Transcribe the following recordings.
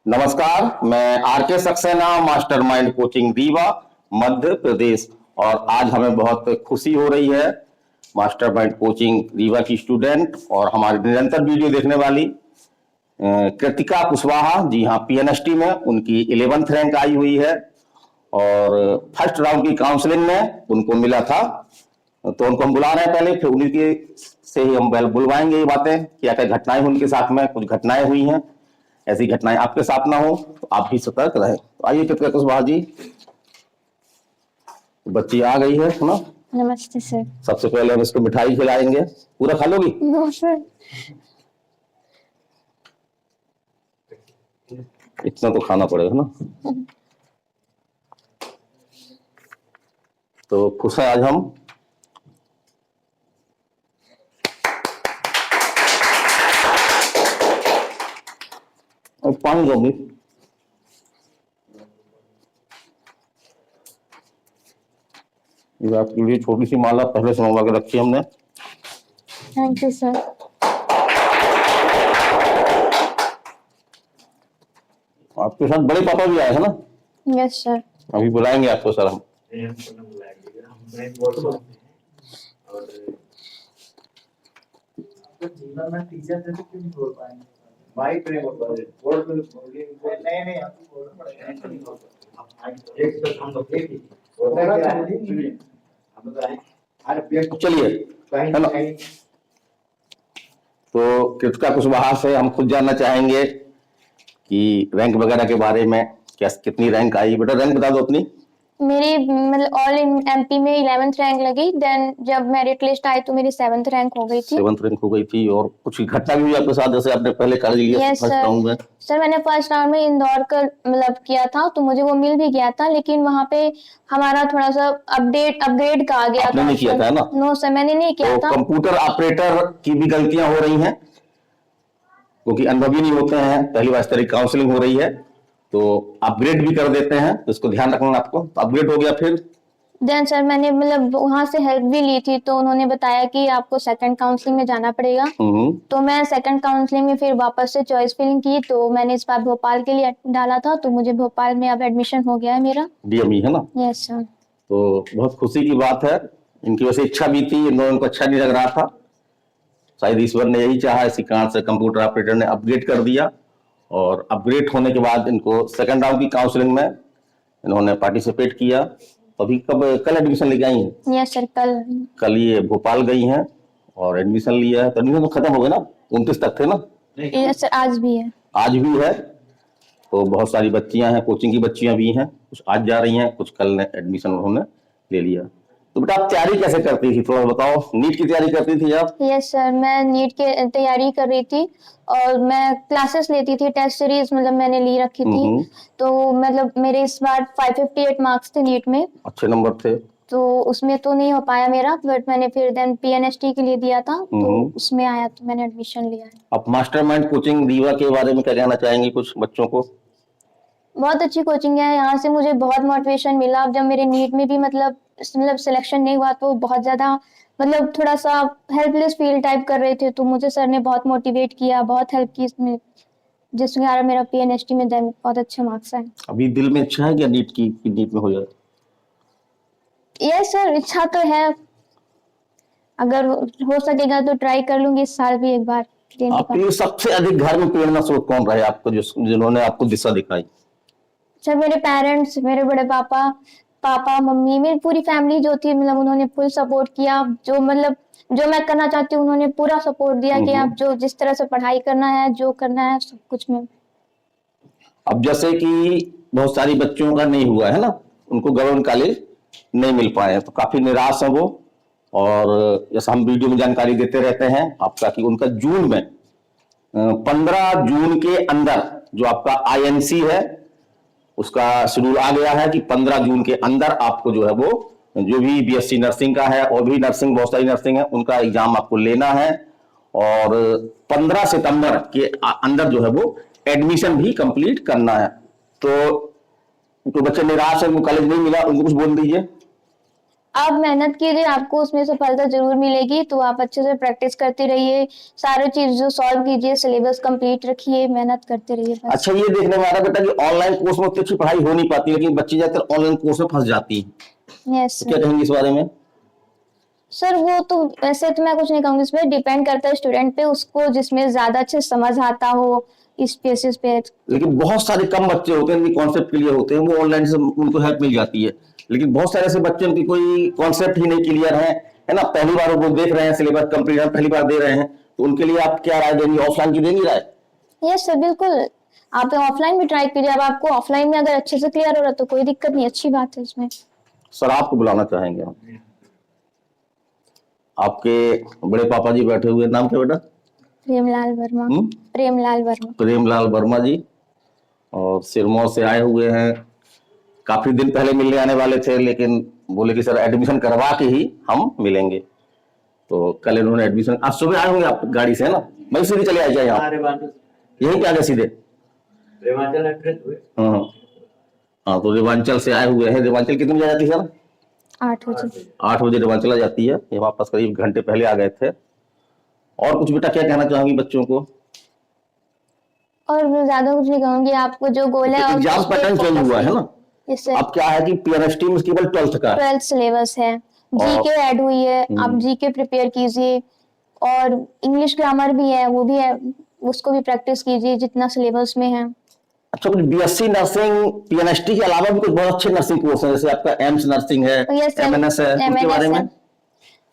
नमस्कार, मैं R K. Saxena, mastermind coaching Rewa, Madhya Pradesh. और आज हमें बहुत खुशी हो रही है मास्टरमाइंड कोचिंग रीवा की स्टूडेंट और हमारे निरंतर वीडियो देखने वाली कृतिका कुशवाहा, जी हाँ, पीएनएसटी में उनकी 11th रैंक आई हुई है। और फर्स्ट राउंड की काउंसलिंग में उनको मिला था, तो उनको हम बुला रहे हैं पहले, फिर उन्हीं के से ही हम बुलवाएंगे ये बातें, क्या क्या घटनाएं उनके साथ में, कुछ घटनाएं हुई हैं, ऐसी घटनाएं आपके साथ ना हो तो आप भी सतर्क रहें। तो आइए कृतिका कुशवाहा जी, बच्ची आ गई है ना। नमस्ते सर। सबसे पहले हम इसको मिठाई खिलाएंगे, पूरा खा लोगी? No sir. इतना तो खाना पड़ेगा ना। तो खुश है आज हम। और पानी दोगी? ये आपके लिए छोटी सी माला पहले से मंगवा के रखी हमने। Thank you sir. आपके साथ बड़े पापा भी आए हैं ना? Yes sir. अभी बुलाएंगे आपको सर हम। जीवन में टीचर थे तो क्यों नहीं बोल पाएंगे? माइक पे बोल पाए, बोल नहीं नहीं आपको बोलना पड़ेगा। एक तो हम लोग एक ही सुनिए, हम लोग अरे चलिए, है ना। तो कृतिका कुशवाहा से हम खुद जानना चाहेंगे कि रैंक वगैरह के बारे में, क्या कितनी रैंक आई? बेटा रैंक बता दो अपनी। मेरी मतलब ऑल इन एमपी में 11th रैंक लगी, देन जब मेरिट लिस्ट आई तो मेरी 7th रैंक हो गई थी। 7th रैंक हो गई थी। और कुछ घटना भी हुई आपके साथ, जैसे आपने पहले कर लिया यस फर्स्ट राउंड में? सर, मैंने फर्स्ट राउंड में इंदौर का मतलब किया था, तो मुझे वो मिल भी गया था, लेकिन वहाँ पे हमारा थोड़ा सा अपग्रेड का आ गया आपने था। नहीं किया था ना? नो सर, मैंने नहीं किया था। कंप्यूटर ऑपरेटर की भी गलतियां हो रही हैं, क्योंकि अनुभवी नहीं होते हैं, पहली बार इस तरह की काउंसलिंग हो रही है, तो अपग्रेड भी कर देते हैं, तो इसको ध्यान रखना आपको। अपग्रेड हो गया, फिर देन सर मैंने मतलब वहाँ से हेल्प भी ली थी, तो उन्होंने बताया कि आपको सेकंड काउंसलिंग में जाना पड़ेगा। तो मैं सेकंड काउंसलिंग में फिर वापस से चॉइस फिलिंग की, तो मैंने इस बार भोपाल के लिए डाला था, तो मुझे भोपाल में अब एडमिशन हो गया है मेरा। डीएमई है ना? Yes sir. तो बहुत खुशी की बात है। इनकी वैसे इच्छा भी थी, इन लोगों को अच्छा नहीं लग रहा था, शायद ईश्वर ने यही चाहा, इसी कारण से कंप्यूटर ऑपरेटर ने अपग्रेड कर दिया। और अपग्रेड होने के बाद इनको सेकंड राउंड की काउंसलिंग में इन्होंने पार्टिसिपेट किया। अभी कल एडमिशन लेके आई हैं? यस सर, कल ये भोपाल गई हैं और एडमिशन लिया है। तो एडमिशन तो खत्म हो गया ना, 29 तक थे ना? यस सर, आज भी है। आज भी है। तो बहुत सारी बच्चियां हैं, कोचिंग की बच्चियां भी हैं, कुछ आज जा रही हैं, कुछ कल एडमिशन उन्होंने ले लिया। तो बेटा आप तैयारी कैसे करती थी, थोड़ा बताओ। नीट की तैयारी करती थी आप? यस सर, मैं नीट की तैयारी कर रही थी और मैं क्लासेस लेती थी, टेस्ट सीरीज मतलब मैंने ली रखी थी। तो मतलब मेरे इस बार 558 मार्क्स थे नीट में। अच्छे नंबर थे। तो उसमें तो नहीं हो पाया मेरा, बट मैंने फिर देन पीएनएसटी के लिए दिया था, तो उसमें आया, तो मैंने एडमिशन लिया है। आप मास्टरमाइंड कोचिंग रीवा के बारे में क्या कहना चाहेंगे कुछ बच्चों को? बहुत अच्छी कोचिंग है, यहाँ से मुझे बहुत मोटिवेशन मिला। अब जब मेरे नीट में भी मतलब सिलेक्शन नहीं हुआ, तो बहुत ज्यादा मतलब थोड़ा सा हेल्पलेस फील टाइप कर रहे थे, तो मुझे सर ने बहुत मोटिवेट किया, बहुत हेल्प की इसमें, जिसके कारण मेरा पीएनएसटी में देन बहुत अच्छे मार्क्स आए। अभी दिल में इच्छा है क्या नीट की, नीट में हो जाए? यस सर, इच्छा तो है, अगर हो सकेगा तो ट्राई कर लूंगी इस साल भी एक बार। आपके लिए सबसे अधिक घर में प्रेरणा स्रोत कौन रहे आपको, जिन्होंने आपको दिशा दिखाई? सर मेरे पेरेंट्स, मेरे बड़े पापा मम्मी, मेरी पूरी फैमिली जो थी, मतलब उन्होंने फुल सपोर्ट किया। जो मतलब जो मैं करना चाहती हूँ उन्होंने पूरा सपोर्ट दिया कि आप जो जिस तरह से पढ़ाई करना है, जो करना है, सब कुछ में। अब जैसे कि बहुत सारी बच्चों का नहीं हुआ है ना, उनको गवर्नमेंट कॉलेज नहीं मिल पाए, तो काफी निराश है वो। और जैसा हम वीडियो में जानकारी देते रहते हैं आपका, कि उनका जून में 15 जून के अंदर जो आपका आईएनसी है उसका शेड्यूल आ गया है कि 15 जून के अंदर आपको जो है वो, जो भी बीएससी नर्सिंग का है और भी नर्सिंग, बहुत सारी नर्सिंग है, उनका एग्जाम आपको लेना है। और 15 सितंबर के अंदर जो है वो एडमिशन भी कंप्लीट करना है। तो बच्चे निराश है, उनको कॉलेज नहीं मिला, उनको कुछ बोल दीजिए। आप मेहनत कीजिए, आपको उसमें सफलता जरूर मिलेगी। तो आप अच्छे से प्रैक्टिस करते रहिए, सारे चीज जो सॉल्व कीजिए, सिलेबस कंप्लीट रखिए, मेहनत करते रहिए बस। अच्छा, ये देखने में आ रहा है बेटा कि ऑनलाइन कोर्स में उतनी अच्छी पढ़ाई हो नहीं पाती, लेकिन बच्चे ज्यादातर ऑनलाइन कोर्स में फंस जाती है। यस तो क्या कहेंगे इस बारे में? सर, वो तो वैसे तो मैं कुछ नहीं कहूँगी, इसमें डिपेंड करता है स्टूडेंट पे, उसको जिसमें ज्यादा अच्छे समझ आता हो इस बेसिस पे। लेकिन बहुत सारे कम बच्चे होते हैं जिनके कॉन्सेप्ट क्लियर होते हैं, वो ऑनलाइन से उनको हेल्प मिल जाती है। लेकिन बहुत सारे ऐसे बच्चे उनकी कोई कॉन्सेप्ट ही नहीं क्लियर है ना, पहली बार वो देख रहे हैं, सिलेबस कंप्लीट है, पहली बार दे रहे हैं, तो उनके लिए आप क्या राय देंगे? ऑफलाइन की देंगी राय? यस सर, बिल्कुल। आप ऑफलाइन भी ट्राई कीजिए। अब आपको ऑफलाइन में अगर अच्छे से क्लियर हो रहा है तो कोई दिक्कत नहीं, अच्छी बात है इसमें। सर, आपको बुलाना चाहेंगे हम। आपके बड़े पापा जी बैठे हुए, नाम क्या बेटा? प्रेमलाल वर्मा। प्रेमलाल वर्मा। प्रेमलाल वर्मा जी, और सिरमौर से आए हुए हैं। काफी दिन पहले मिलने आने वाले थे, लेकिन बोले कि सर एडमिशन करवा के ही हम मिलेंगे। तो कल इन्होंने एडमिशन, आज सुबह आए होंगे आप गाड़ी से, है ना? वहीं सीधे चले आए यहाँ, यहीं पे आ गए सीधे? रेवांचल एक्सप्रेस हुए। हाँ, तो रेवांचल से आए हुए हैं। रेवांचल कितने बजे जाती है सर? 8 बजे। 8 बजे रेवांचल आ जाती है। ये वापस करीब घंटे पहले आ गए थे। और कुछ बेटा क्या कहना चाहोगी बच्चों को? और मैं ज्यादा कुछ नहीं कहूंगी, आपको जो गोल है एग्जाम पैटर्न चेंज हुआ है ना? इससे अब क्या है कि पीएनएसटी में केवल 12th का 12th सिलेबस है, जीके ऐड हुई है, आप जीके प्रिपेयर कीजिए। और इंग्लिश ग्रामर भी है, वो भी है, उसको भी प्रैक्टिस कीजिए जितना सिलेबस में है। अच्छा, कुछ बीएससी नर्सिंग पीएनएसटी के अलावा भी कुछ बहुत अच्छे नर्सिंग कोर्स हैं, जैसे आपका एम्स नर्सिंग है, एमएनएस है, उसके बारे में?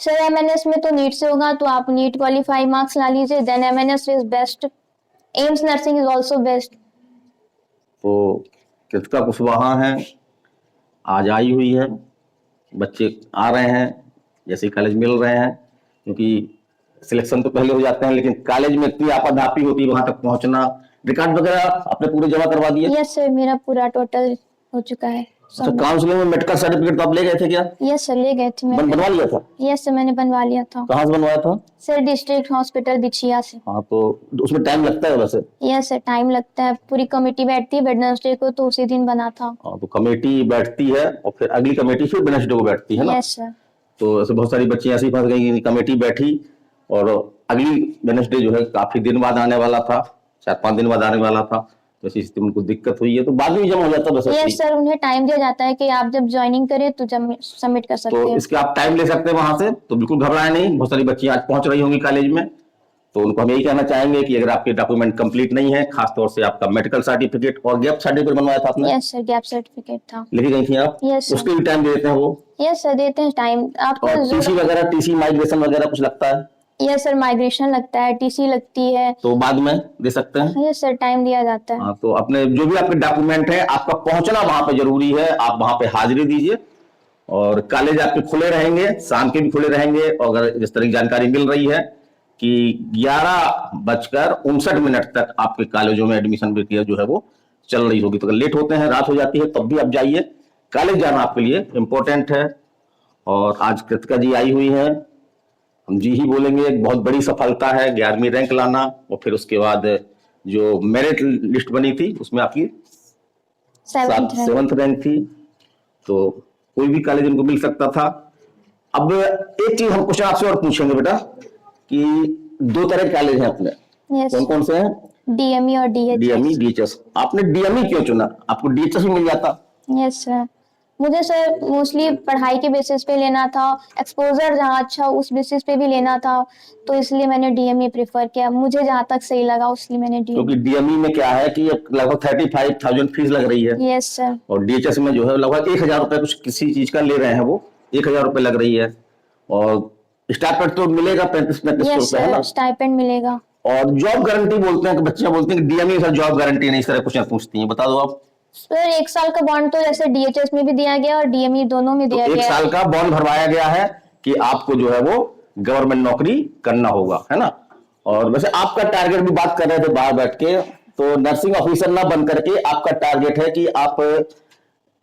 सर, एमएनएस में तो नीट से होगा, तो आप नीट क्वालिफाई मार्क्स ला लीजिए, then MNS is best. AIIMS nursing is also best. तो कृतिका कुशवाहा है, आज आई हुई है, बच्चे आ रहे हैं, जैसे कॉलेज मिल रहे हैं, क्योंकि सिलेक्शन तो पहले हो जाते हैं, लेकिन कॉलेज में इतनी आपाधापी होती है, वहां तक पहुंचना। रिकॉर्ड वगैरह आपने पूरे जमा करवा दिए? यस सर, मेरा पूरा टोटल हो चुका है। अच्छा, काउंसलिंग में मेडिकल सर्टिफिकेट तो आप ले गए थे क्या? यस सर, ले गए थे। बनवा लिया था? यस सर, मैंने बनवा लिया था। कहाँ से बनवाया था? सर, डिस्ट्रिक्ट हॉस्पिटल बिछिया से। हाँ, तो उसमें टाइम लगता है वैसे? यस सर, टाइम लगता है, पूरी कमेटी बैठती है वेडनेसडे को, तो उसी दिन बना था। हाँ, तो कमेटी बैठती है और फिर अगली कमेटी फिर वेडनेसडे को बैठती है ना? Yes sir. तो ऐसे बहुत सारी बच्चियां ऐसी फंस गई कि कमेटी बैठी और अगली वेडनेसडे जो है काफी दिन बाद आने वाला था, 4-5 दिन बाद आने वाला था, तो ऐसी स्थिति में उनको दिक्कत हुई है, तो बाद में जमा हो जाता है? यस सर, उन्हें टाइम दिया जाता है कि आप जब ज्वाइनिंग करें तो जब सबमिट कर सकते तो हैं। इसके आप टाइम ले सकते हैं वहां से, तो बिल्कुल घबराए नहीं। बहुत सारी बच्चियां आज पहुंच रही होंगी कॉलेज में, तो उनको हम यही कहना चाहेंगे कि अगर आपके डॉक्यूमेंट कंप्लीट नहीं है, खासतौर से आपका मेडिकल सर्टिफिकेट और गैप सर्टिफिकेट बनवाया था आपने? यस सर, गैप सर्टिफिकेट था। लिखी गई थी आप? Yes sir. उसके भी टाइम दे देते हैं वो? यस सर, देते हैं टाइम आपको। और टीसी वगैरह, टीसी माइग्रेशन वगैरह कुछ लगता है? यस सर, माइग्रेशन लगता है, टीसी लगती है। तो बाद में दे सकते हैं? यस सर, टाइम दिया जाता है। हाँ, तो अपने जो भी आपके डॉक्यूमेंट है, आपका पहुंचना वहां पे जरूरी है, आप वहां पे हाजिरी दीजिए। और कॉलेज आपके खुले रहेंगे, शाम के भी खुले रहेंगे। और अगर जिस तरह की जानकारी मिल रही है कि 11:59 तक आपके कॉलेजों में एडमिशन प्रक्रिया जो है वो चल रही होगी। तो अगर लेट होते हैं, रात हो जाती है, तब भी आप जाइए, कॉलेज जाना आपके लिए इम्पोर्टेंट है। और आज कृतिका जी आई हुई है, हम जी ही बोलेंगे, एक बहुत बड़ी सफलता है 11वीं रैंक लाना। और फिर उसके बाद जो मेरिट लिस्ट बनी थी उसमें आपकी 7th रैंक थी, तो कोई भी कॉलेज इनको मिल सकता था। अब एक चीज हम क्वेश्चन आपसे और पूछेंगे बेटा कि 2 तरह के कॉलेज हैं अपने, कौन कौन से हैं? डीएमई और डीएचएस। DME, DHS. आपने डीएमई क्यों चुना? आपको डीएचएस भी मिल जाता? यस सर, मुझे सर मोस्टली पढ़ाई के बेसिस पे लेना था, एक्सपोजर जहाँ अच्छा उस बेसिस पे भी लेना था, तो इसलिए मैंने डीएमई प्रेफर किया। मुझे जहाँ तक सही लगा उसलिए मैंने डीएमई। क्योंकि डीएमई में क्या है कि लगभग 35,000 फीस लग रही है। Yes sir. और डीएचएस में जो है लगभग 1,000 रुपए कुछ किसी चीज का ले रहे हैं, वो 1,000 रुपए लग रही है। और स्टाइपेंड तो मिलेगा 35-35 रुपए, है ना? स्टाइपेंड मिलेगा। और जॉब गारंटी बोलते हैं कि बच्चे बोलते हैं कि डीएमई सर जॉब गारंटी नहीं, इस तरह क्वेश्चन पूछती हैं, बता दो आप। सर, 1 साल का बॉन्ड तो जैसे डीएचएस में भी दिया गया और डीएमई दोनों में दिया तो गया। 1 साल का बॉन्ड भरवाया गया है कि आपको जो है वो गवर्नमेंट नौकरी करना होगा, है ना? और वैसे आपका टारगेट भी बात कर रहे थे बाहर बैठ के, तो नर्सिंग ऑफिसर ना बन करके आपका टारगेट है कि आप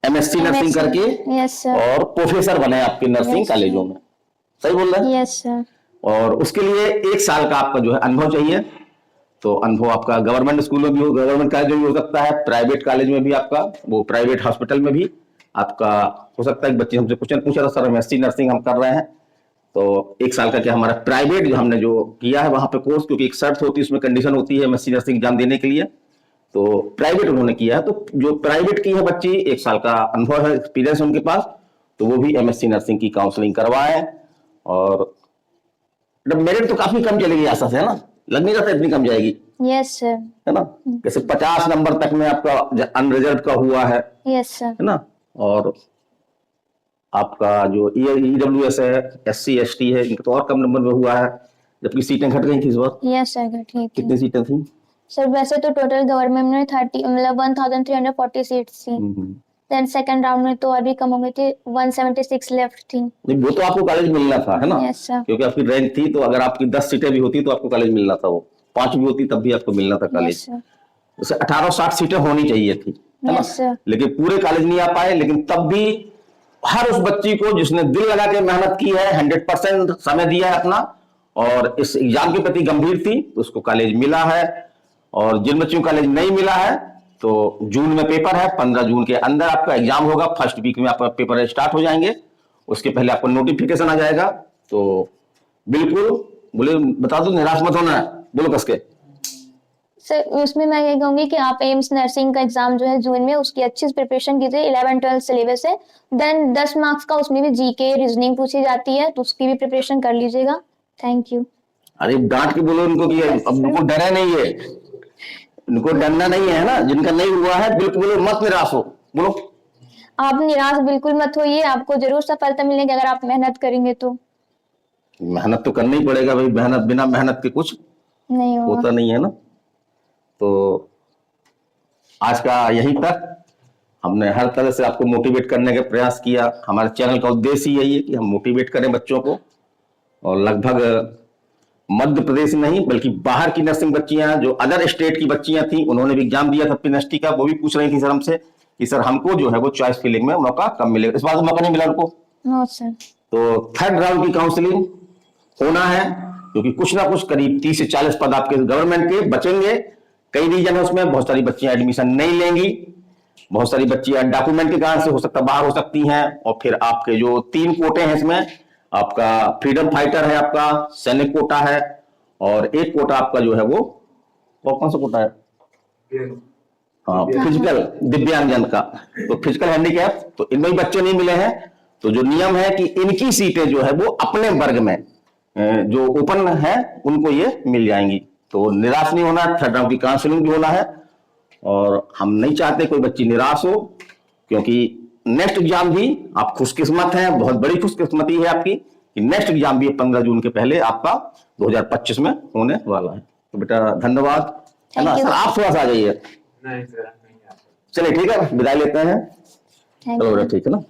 एमएससी नर्सिंग करके यस सर, और प्रोफेसर बने आपके नर्सिंग कॉलेजों में। सही बोल रहे हैं? Yes sir. और उसके लिए 1 साल का आपका जो है अनुभव चाहिए। तो अनुभव आपका गवर्नमेंट स्कूल में भी हो, गवर्नमेंट कॉलेज में भी हो सकता है, प्राइवेट कॉलेज में भी, आपका वो प्राइवेट हॉस्पिटल में भी आपका हो सकता है कि बच्चे हमसे क्वेश्चन पूछ रहा सर एमएससी नर्सिंग हम कर रहे हैं, तो 1 साल का क्या हमारा प्राइवेट जो हमने जो किया है वहां पे कोर्स, क्योंकि एक शर्त होती है उसमें कंडीशन होती है एमएससी नर्सिंग एग्जाम देने के लिए, तो प्राइवेट उन्होंने किया है। तो जो प्राइवेट की है बच्ची 1 साल का अनुभव है, एक्सपीरियंस उनके पास, तो वो भी एमएससी नर्सिंग की काउंसलिंग करवाए। और मेरिट तो काफी कम चलेगी आशा से, है ना? लग नहीं रहा था इतनी कम जाएगी, यस सर। है ना? जैसे 50 नंबर तक में आपका अनरिजर्व का हुआ है यस सर। है ना? और आपका जो ईडब्ल्यूएस है, एससी एसटी है, इनका तो और कम नंबर में हुआ है, जबकि सीटें घट गई थी इस बार। यस सर, ठीक है। कितनी सीटें थी सर? वैसे तो टोटल गवर्नमेंट में 30 मतलब 1340 सीट्स थी। देन सेकंड राउंड में तो और भी कम हो गई थी, 176 लेफ्ट थी। नहीं, वो तो आपको कॉलेज मिलना था, है ना? Yes sir. क्योंकि आपकी रैंक थी, तो अगर आपकी 10 सीटें भी होती तो आपको कॉलेज मिलना था, वो 5 भी होती तब भी आपको मिलना था कॉलेज। Yes sir. जैसे 1860 सीटें होनी चाहिए थी, है ना? Yes sir. लेकिन पूरे कॉलेज नहीं आ पाए, लेकिन तब भी हर उस बच्ची को जिसने दिल लगा के मेहनत की है, 100% समय दिया है अपना, और इस एग्जाम के प्रति गंभीर थी, तो उसको कॉलेज मिला है। और जिन बच्चों को कॉलेज नहीं मिला है, तो जून में पेपर है, 15 जून के अंदर आपका एग्जाम होगा, फर्स्ट वीक में आपका पेपर स्टार्ट हो जाएंगे, उसके पहले आपको नोटिफिकेशन आ जाएगा। तो बिल्कुल बोले, बता दो, निराश मत होना है, बोलो कस के। सर उसमें मैं ये कहूंगी कि आप एम्स नर्सिंग का एग्जाम जो है जून में, उसकी अच्छी से प्रिपरेशन कीजिए। 11-12 सिलेबस है, देन 10 मार्क्स का उसमें भी जीके रीजनिंग पूछी जाती है, तो उसकी भी प्रिपरेशन कर लीजिएगा। Thank you. अरे डांट के बोलो उनको कि अब उनको डरे नहीं है, उनको डरना नहीं है ना, जिनका नहीं हुआ है बिल्कुल बोलो, मत निराश हो, बोलो। आप निराश बिल्कुल मत होइए, आपको जरूर सफलता मिलेगी अगर आप मेहनत करेंगे तो। मेहनत तो करना ही पड़ेगा भाई, मेहनत बिना मेहनत के कुछ नहीं होता नहीं है ना। तो आज का यहीं तक, हमने हर तरह से आपको मोटिवेट करने का प्रयास किया। हमारे चैनल का उद्देश्य यही है कि हम मोटिवेट करें बच्चों को, और लगभग मध्य प्रदेश नहीं बल्कि बाहर की नर्सिंग बच्चियां, जो अदर स्टेट की बच्चियां थी, उन्होंने भी एग्जाम दिया था पीएनएसटी का, वो भी पूछ रही थी सर हमसे कि सर हमको जो है वो चॉइस फिलिंग में मौका कब मिलेगा। इस बार तो मौका नहीं मिला उनको। No sir. तो 3rd राउंड की काउंसलिंग होना है, क्योंकि कुछ ना कुछ करीब 30 से 40 पद आपके गवर्नमेंट के बचेंगे। कई रीजन है उसमें, बहुत सारी बच्चियां एडमिशन नहीं लेंगी, बहुत सारी बच्चियां डॉक्यूमेंट के कारण से हो सकता बाहर हो सकती हैं। और फिर आपके जो 3 कोटे हैं इसमें, आपका फ्रीडम फाइटर है, आपका सैनिक कोटा है, और एक कोटा आपका जो है वो कौन सा कोटा है? हाँ, फिजिकल दिव्यांगजन का। तो फिजिकल हैंडीकैप, तो इनमें बच्चे नहीं मिले हैं। तो जो नियम है कि इनकी सीटें जो है वो अपने वर्ग में जो ओपन है उनको ये मिल जाएंगी। तो निराश नहीं होना, 3rd राउंड की काउंसलिंग भी होना है, और हम नहीं चाहते कोई बच्ची निराश हो, क्योंकि नेक्स्ट एग्जाम भी आप खुशकिस्मत हैं, बहुत बड़ी खुशकिस्मती है आपकी कि नेक्स्ट एग्जाम भी 15 जून के पहले आपका 2025 में होने वाला है। तो बेटा धन्यवाद, है ना? सर आप थोड़ा सा आ जाइए। नहीं सर, नहीं आता। चलिए ठीक है, विदाई लेते हैं। थैंक चलो यू। बेटा, ठीक है ना।